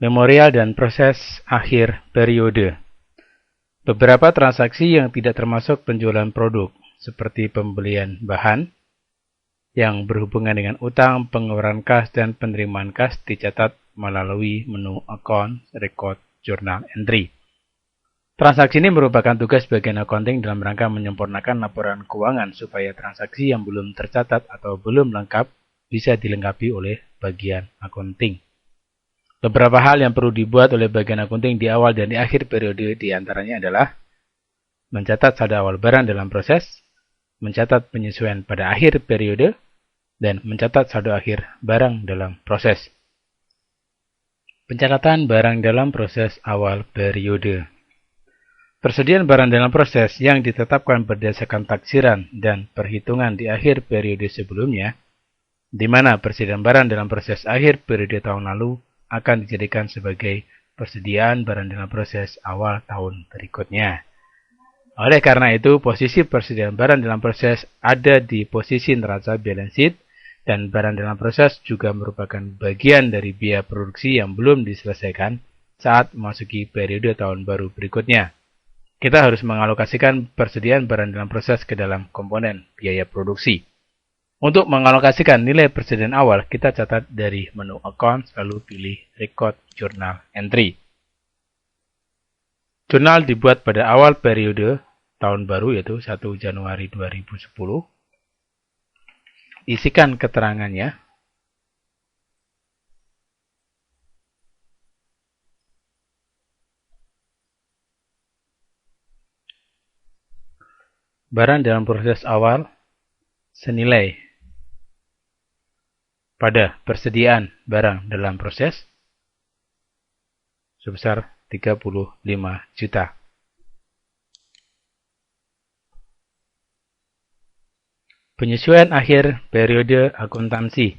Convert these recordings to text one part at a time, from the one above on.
Memorial dan proses akhir periode. Beberapa transaksi yang tidak termasuk penjualan produk, seperti pembelian bahan, yang berhubungan dengan utang, pengeluaran kas, dan penerimaan kas dicatat melalui menu Account, Record, Journal Entry. Transaksi ini merupakan tugas bagian accounting dalam rangka menyempurnakan laporan keuangan supaya transaksi yang belum tercatat atau belum lengkap bisa dilengkapi oleh bagian accounting. Beberapa hal yang perlu dibuat oleh bagian accounting di awal dan di akhir periode diantaranya adalah mencatat saldo awal barang dalam proses, mencatat penyesuaian pada akhir periode, dan mencatat saldo akhir barang dalam proses. Pencatatan barang dalam proses awal periode. Persediaan barang dalam proses yang ditetapkan berdasarkan taksiran dan perhitungan di akhir periode sebelumnya, di mana persediaan barang dalam proses akhir periode tahun lalu akan dijadikan sebagai persediaan barang dalam proses awal tahun berikutnya. Oleh karena itu, posisi persediaan barang dalam proses ada di posisi neraca balance sheet, dan barang dalam proses juga merupakan bagian dari biaya produksi yang belum diselesaikan saat memasuki periode tahun baru berikutnya. Kita harus mengalokasikan persediaan barang dalam proses ke dalam komponen biaya produksi. Untuk mengalokasikan nilai persediaan awal, kita catat dari menu Account, lalu pilih Record Journal Entry. Jurnal dibuat pada awal periode tahun baru, yaitu 1 Januari 2010. Isikan keterangannya. Barang dalam proses awal senilai pada persediaan barang dalam proses sebesar 35 juta. Penyesuaian akhir periode akuntansi.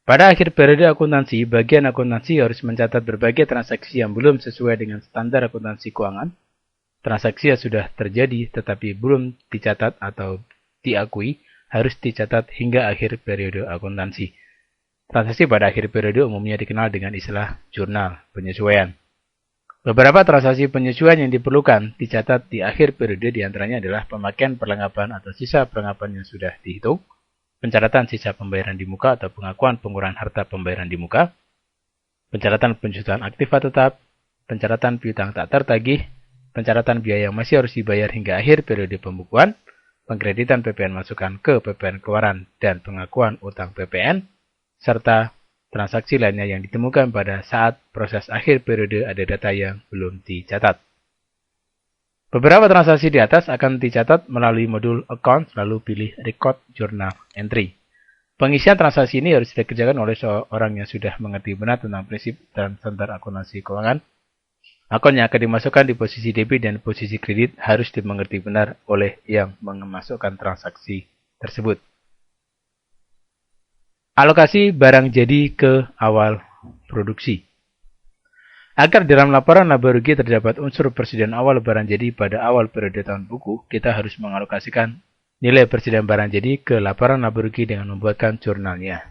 Pada akhir periode akuntansi, bagian akuntansi harus mencatat berbagai transaksi yang belum sesuai dengan standar akuntansi keuangan, transaksi yang sudah terjadi tetapi belum dicatat atau diakui, harus dicatat hingga akhir periode akuntansi. Transaksi pada akhir periode umumnya dikenal dengan istilah jurnal penyesuaian. Beberapa transaksi penyesuaian yang diperlukan dicatat di akhir periode diantaranya adalah pemakaian perlengkapan atau sisa perlengkapan yang sudah dihitung, pencatatan sisa pembayaran di muka atau pengakuan pengurangan harta pembayaran di muka, pencatatan penjualan aktiva tetap, pencatatan piutang tak tertagih, pencatatan biaya yang masih harus dibayar hingga akhir periode pembukuan, pengkreditan PPN masukan ke PPN keluaran dan pengakuan utang PPN, serta transaksi lainnya yang ditemukan pada saat proses akhir periode ada data yang belum dicatat. Beberapa transaksi di atas akan dicatat melalui modul Account, lalu pilih Record Journal Entry. Pengisian transaksi ini harus dikerjakan oleh seorang yang sudah mengerti benar tentang prinsip dan standar akuntansi keuangan. Akun yang akan dimasukkan di posisi debit dan posisi kredit harus dimengerti benar oleh yang memasukkan transaksi tersebut. Alokasi barang jadi ke awal produksi. Agar dalam laporan laba rugi terdapat unsur persediaan awal barang jadi pada awal periode tahun buku, kita harus mengalokasikan nilai persediaan barang jadi ke laporan laba rugi dengan membuatkan jurnalnya.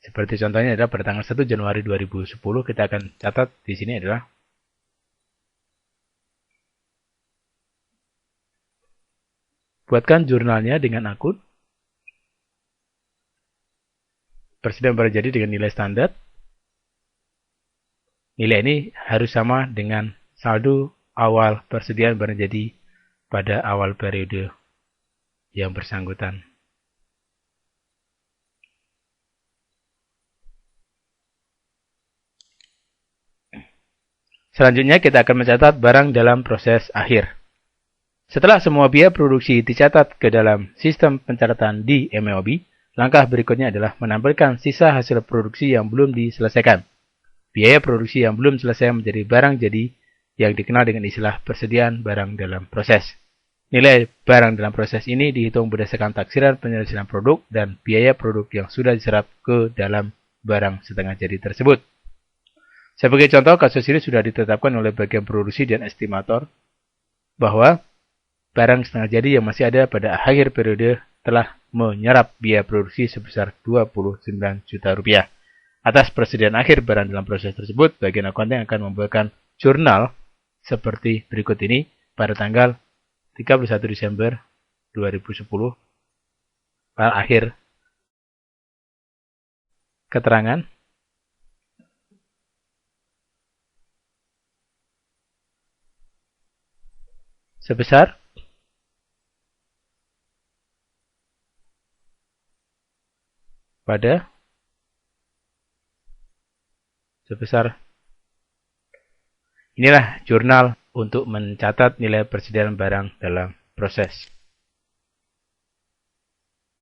Seperti contohnya adalah pada tanggal 1 Januari 2010, kita akan catat di sini adalah buatkan jurnalnya dengan akun persediaan barang jadi dengan nilai standar. Nilai ini harus sama dengan saldo awal persediaan barang jadi pada awal periode yang bersangkutan. Selanjutnya kita akan mencatat barang dalam proses akhir. Setelah semua biaya produksi dicatat ke dalam sistem pencatatan di MEOB, langkah berikutnya adalah menampilkan sisa hasil produksi yang belum diselesaikan. Biaya produksi yang belum selesai menjadi barang jadi yang dikenal dengan istilah persediaan barang dalam proses. Nilai barang dalam proses ini dihitung berdasarkan taksiran penyelesaian produk dan biaya produk yang sudah diserap ke dalam barang setengah jadi tersebut. Sebagai contoh, kasus ini sudah ditetapkan oleh bagian produksi dan estimator bahwa barang setengah jadi yang masih ada pada akhir periode telah menyerap biaya produksi sebesar 29 juta rupiah. Atas persediaan akhir barang dalam proses tersebut, bagian accounting akan membuatkan jurnal seperti berikut ini pada tanggal 31 Desember 2010. File akhir keterangan sebesar inilah jurnal untuk mencatat nilai persediaan barang dalam proses.